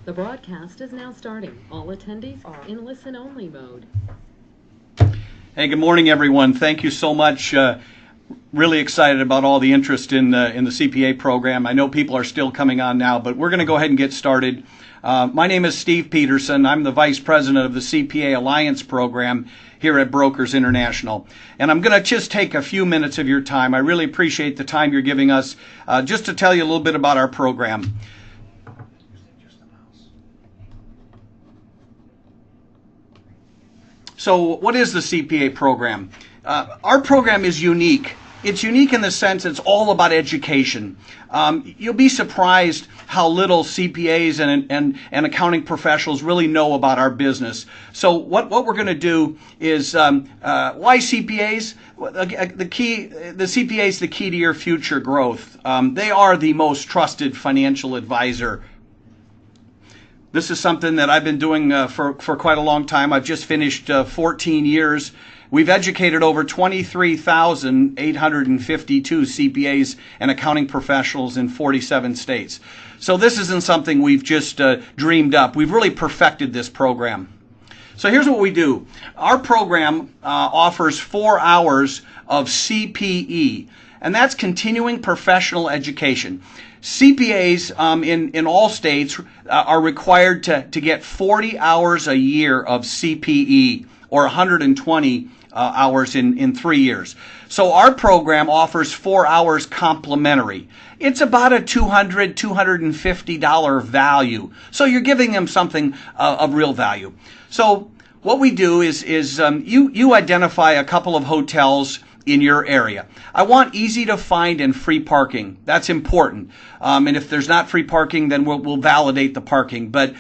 The broadcast is now starting. All attendees are in listen-only mode. Hey, good morning, everyone. Thank you so much. Really excited about all the interest in the CPA program. I know people are still coming on now, but we're going to go ahead and get started. My name is Steve Peterson. I'm the Vice President of the CPA Alliance program here at Brokers International. And I'm going to just take a few minutes of your time. I really appreciate the time you're giving us just to tell you a little bit about our program. So what is the CPA program? Our program is unique. It's unique in the sense it's all about education. You'll be surprised how little CPAs and accounting professionals really know about our business. So what we're going to do is, why CPAs? The CPA is the key to your future growth. They are the most trusted financial advisor. This is something that I've been doing for quite a long time. I've just finished 14 years. We've educated over 23,852 CPAs and accounting professionals in 47 states. So this isn't something we've just dreamed up. We've really perfected this program. So here's what we do. Our program offers 4 hours of CPE, and that's continuing professional education. CPAs in all states are required to get 40 hours a year of CPE, or 120 hours in 3 years. So our program offers 4 hours complimentary. It's about a $250 value. So you're giving them something of real value. So what we do is you identify a couple of hotels in your area. I want easy to find and free parking. That's important. And if there's not free parking, then we'll validate the parking. But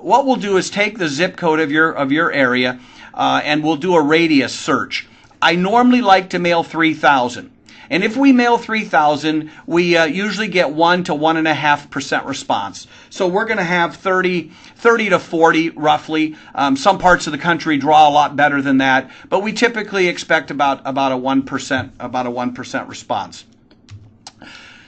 what we'll do is take the zip code of your area and we'll do a radius search. I normally like to mail 3,000. And if we mail 3,000, we usually get 1 to 1.5% response. So we're going to have 30 to 40 roughly. Some parts of the country draw a lot better than that, but we typically expect about a 1% response.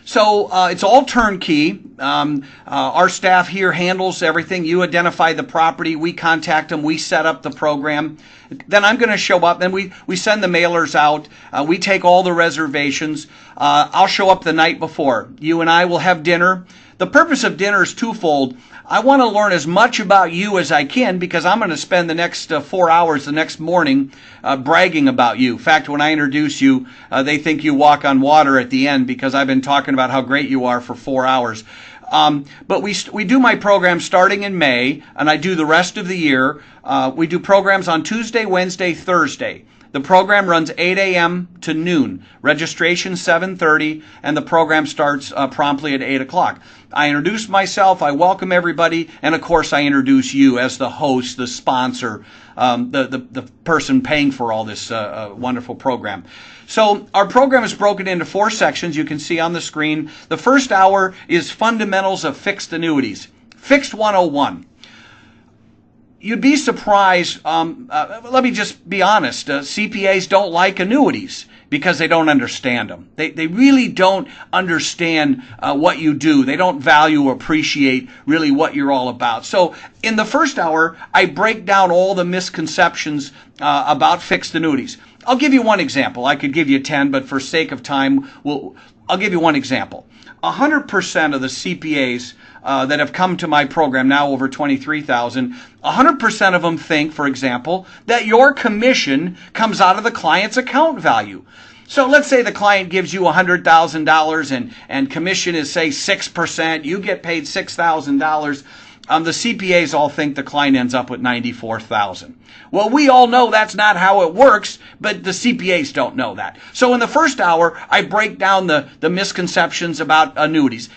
So it's all turnkey. Our staff here handles everything. You identify the property, we contact them, we set up the program. Then I'm going to show up, then we send the mailers out. We take all the reservations. I'll show up the night before. You and I will have dinner. The purpose of dinner is twofold. I want to learn as much about you as I can because I'm going to spend the next 4 hours the next morning bragging about you. In fact, when I introduce you, they think you walk on water at the end because I've been talking about how great you are for 4 hours. But we do my program starting in May, and I do the rest of the year. We do programs on Tuesday, Wednesday, Thursday. The program runs 8 a.m. to noon. Registration 7:30, and the program starts promptly at 8 o'clock. I introduce myself, I welcome everybody, and of course I introduce you as the host, the sponsor, the person paying for all this wonderful program. So our program is broken into 4 sections you can see on the screen. The first hour is fundamentals of fixed annuities. Fixed 101. You'd be surprised, let me just be honest, CPAs don't like annuities because they don't understand them. They really don't understand what you do. They don't value or appreciate really what you're all about. So in the first hour, I break down all the misconceptions about fixed annuities. I'll give you one example. I could give you 10, but for sake of time, I'll give you one example. 100% of the CPAs that have come to my program, now over 23,000, 100% of them think, for example, that your commission comes out of the client's account value. So let's say the client gives you $100,000 and commission is, say, 6%. You get paid $6,000. The CPAs all think the client ends up with $94,000. Well, we all know that's not how it works, but the CPAs don't know that. So in the first hour, I break down the misconceptions about annuities,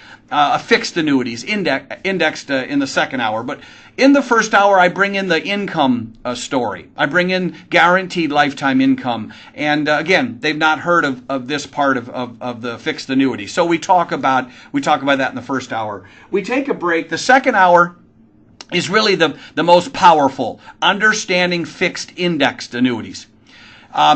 fixed annuities, indexed in the second hour. But in the first hour, I bring in the income story. I bring in guaranteed lifetime income. And again, they've not heard of this part of the fixed annuity. So we talk about that in the first hour. We take a break. The second hour is really the most powerful, understanding fixed indexed annuities.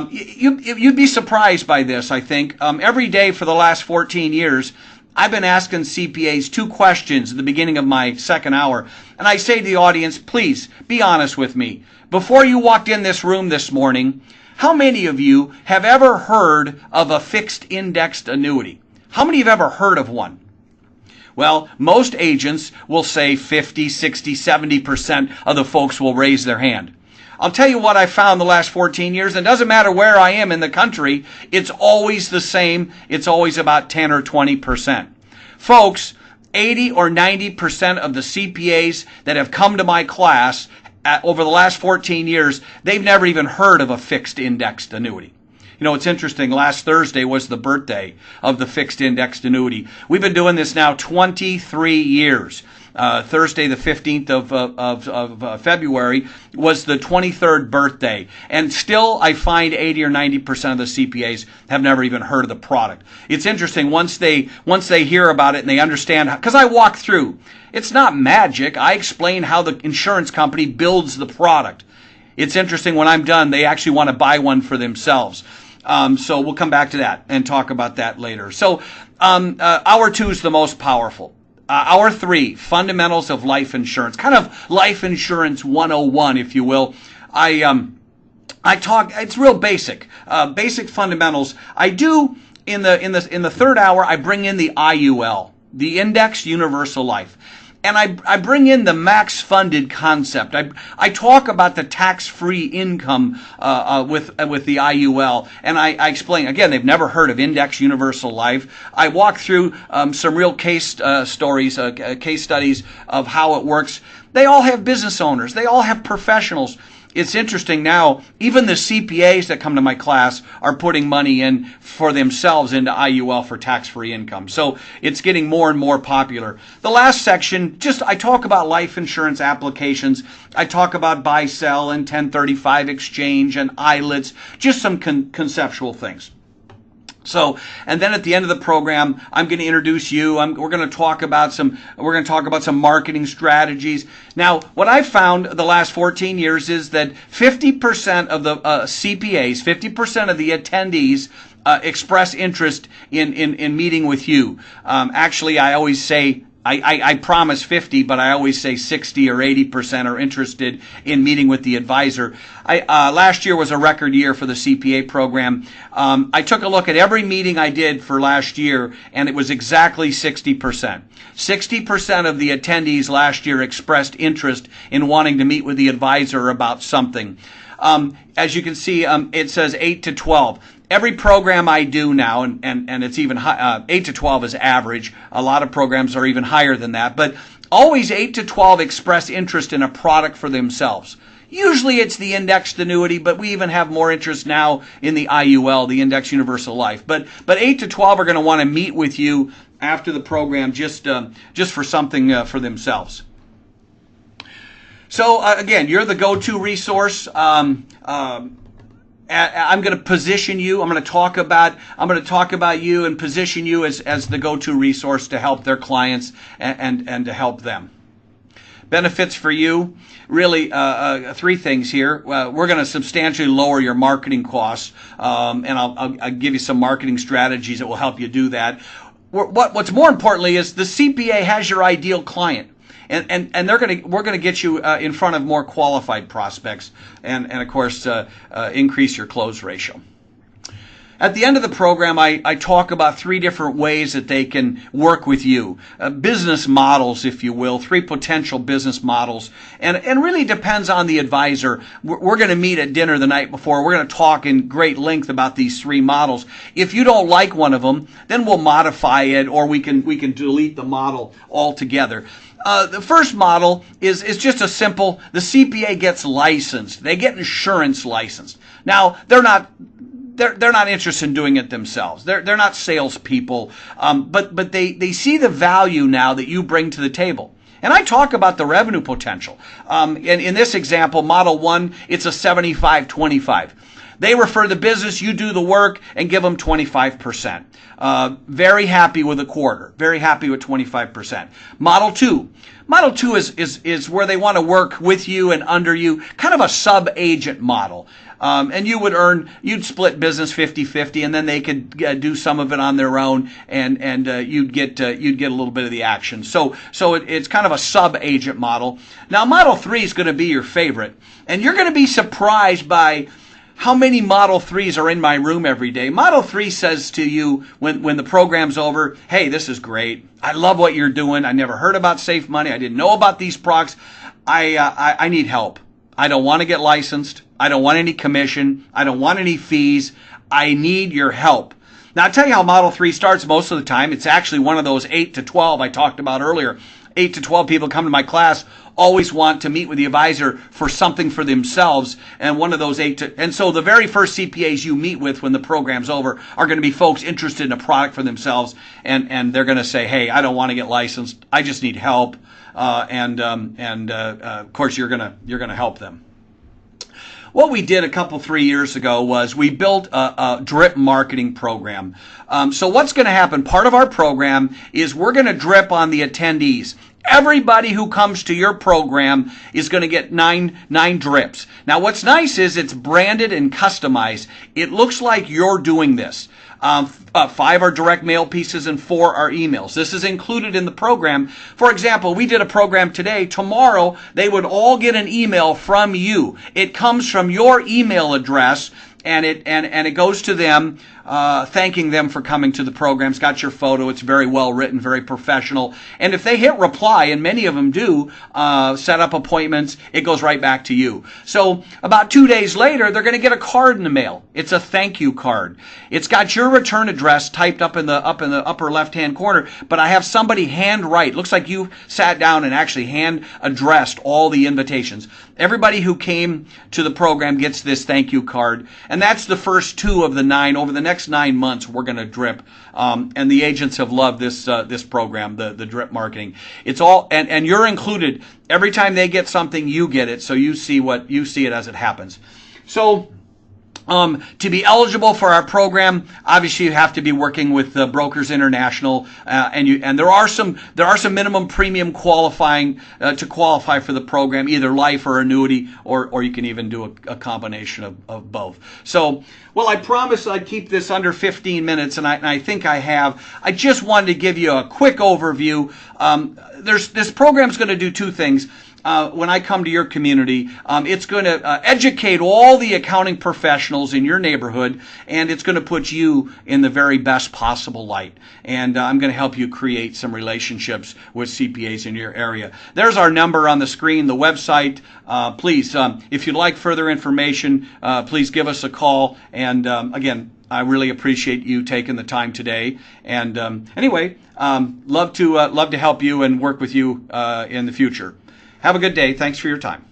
You'd be surprised by this, I think. Every day for the last 14 years, I've been asking CPAs 2 questions at the beginning of my second hour, and I say to the audience, please be honest with me. Before you walked in this room this morning, how many of you have ever heard of a fixed indexed annuity? How many have ever heard of one? Well, most agents will say 50, 60, 70% of the folks will raise their hand. I'll tell you what I found the last 14 years, and it doesn't matter where I am in the country, it's always the same. It's always about 10 or 20%. Folks, 80 or 90% of the CPAs that have come to my class over the last 14 years, they've never even heard of a fixed indexed annuity. You know, it's interesting. Last Thursday was the birthday of the fixed indexed annuity. We've been doing this now 23 years. Thursday, the 15th of February, was the 23rd birthday. And still, I find 80 or 90% of the CPAs have never even heard of the product. It's interesting. Once they hear about it and they understand, because I walk through. It's not magic. I explain how the insurance company builds the product. It's interesting. When I'm done, they actually want to buy one for themselves. So we'll come back to that and talk about that later. So hour 2 is the most powerful. Hour 3, fundamentals of life insurance, kind of life insurance 101, if you will. I talk. It's real basic, basic fundamentals. I do in the third hour. I bring in the IUL, the Indexed Universal Life. And I bring in the max funded concept. I talk about the tax-free income with the IUL, and I explain, again, they've never heard of Index Universal Life. I walk through some real case stories, case studies of how it works. They all have business owners. They all have professionals. It's interesting now, even the CPAs that come to my class are putting money in for themselves into IUL for tax-free income. So it's getting more and more popular. The last section, I talk about life insurance applications. I talk about buy-sell and 1035 exchange and ILITs, just some conceptual things. So, and then at the end of the program, I'm going to introduce you. We're going to talk about some marketing strategies. Now, what I've found the last 14 years is that 50% of the CPAs, 50% of the attendees express interest in meeting with you. Actually, I always say, I promise 50, but I always say 60 or 80% are interested in meeting with the advisor. Last year was a record year for the CPA program. I took a look at every meeting I did for last year, and it was exactly 60%. 60% of the attendees last year expressed interest in wanting to meet with the advisor about something. As you can see, it says 8 to 12. Every program I do now, and it's even 8 to 12 is average. A lot of programs are even higher than that. But always 8 to 12 express interest in a product for themselves. Usually it's the indexed annuity, but we even have more interest now in the IUL, the Indexed Universal Life. But 8 to 12 are going to want to meet with you after the program just for something for themselves. So again, you're the go-to resource. I'm going to position you. I'm going to talk about you and position you as the go-to resource to help their clients and to help them. Benefits for you, really 3 things here. We're going to substantially lower your marketing costs, and I'll give you some marketing strategies that will help you do that. What's more importantly is the CPA has your ideal client. And we're gonna get you in front of more qualified prospects, and of course increase your close ratio. At the end of the program, I talk about 3 different ways that they can work with you. Business models, if you will, 3 potential business models. And really depends on the advisor. We're going to meet at dinner the night before. We're going to talk in great length about these 3 models. If you don't like one of them, then we'll modify it, or we can delete the model altogether. The first model is just a simple, the CPA gets licensed. They get insurance licensed. Now, they're not interested in doing it themselves. They're not salespeople, but they see the value now that you bring to the table. And I talk about the revenue potential. In this example, Model 1, it's a 75-25. They refer the business, you do the work, and give them 25%. Very happy with a quarter. Very happy with 25%. Model 2. Model 2 is where they want to work with you and under you, kind of a sub-agent model. and you'd split business 50-50, and then they could do some of it on their own, and you'd get a little bit of the action. So it's kind of a sub-agent model. Now, Model 3 is going to be your favorite, and you're going to be surprised by how many Model 3s are in my room every day. Model 3 says to you when the program's over, hey, this is great. I love what you're doing. I never heard about Safe Money. I didn't know about these products. I need help. I don't want to get licensed. I don't want any commission. I don't want any fees. I need your help. Now, I'll tell you how Model 3 starts most of the time. It's actually one of those 8 to 12 I talked about earlier. 8 to 12 people come to my class always want to meet with the advisor for something for themselves, and one of those and so the very first CPAs you meet with when the program's over are going to be folks interested in a product for themselves, and they're going to say, hey, I don't want to get licensed, I just need help, of course you're going to help them. What we did 3 years ago was we built a drip marketing program. So what's going to happen, part of our program is we're going to drip on the attendees. Everybody who comes to your program is going to get nine drips. Now, what's nice is it's branded and customized. It looks like you're doing this. 5 are direct mail pieces and 4 are emails. This is included in the program. For example, we did a program today. Tomorrow, they would all get an email from you. It comes from your email address, and it goes to them, thanking them for coming to the program. It's got your photo. It's very well written, very professional. And if they hit reply, and many of them do, set up appointments, it goes right back to you. So about 2 days later, they're going to get a card in the mail. It's a thank you card. It's got your return address typed up in the upper left-hand corner, but I have somebody handwrite. Looks like you sat down and actually hand addressed all the invitations. Everybody who came to the program gets this thank you card, and that's the first 2 of the 9. Over the next 9 months, we're going to drip, and the agents have loved this program, the drip marketing. It's all, and you're included. Every time they get something, you get it, so you see it as it happens. So, to be eligible for our program, obviously you have to be working with Brokers International, and there are some minimum premium qualifying to qualify for the program, either life or annuity, or you can even do a combination of both. So, well, I promised I'd keep this under 15 minutes, and I think I have. I just wanted to give you a quick overview. This program's going to do 2 things. When I come to your community, it's going to educate all the accounting professionals in your neighborhood, and it's going to put you in the very best possible light. And I'm going to help you create some relationships with CPAs in your area. There's our number on the screen, the website. Please, if you'd like further information, please give us a call. And again, I really appreciate you taking the time today. And anyway, love to help you and work with you in the future. Have a good day. Thanks for your time.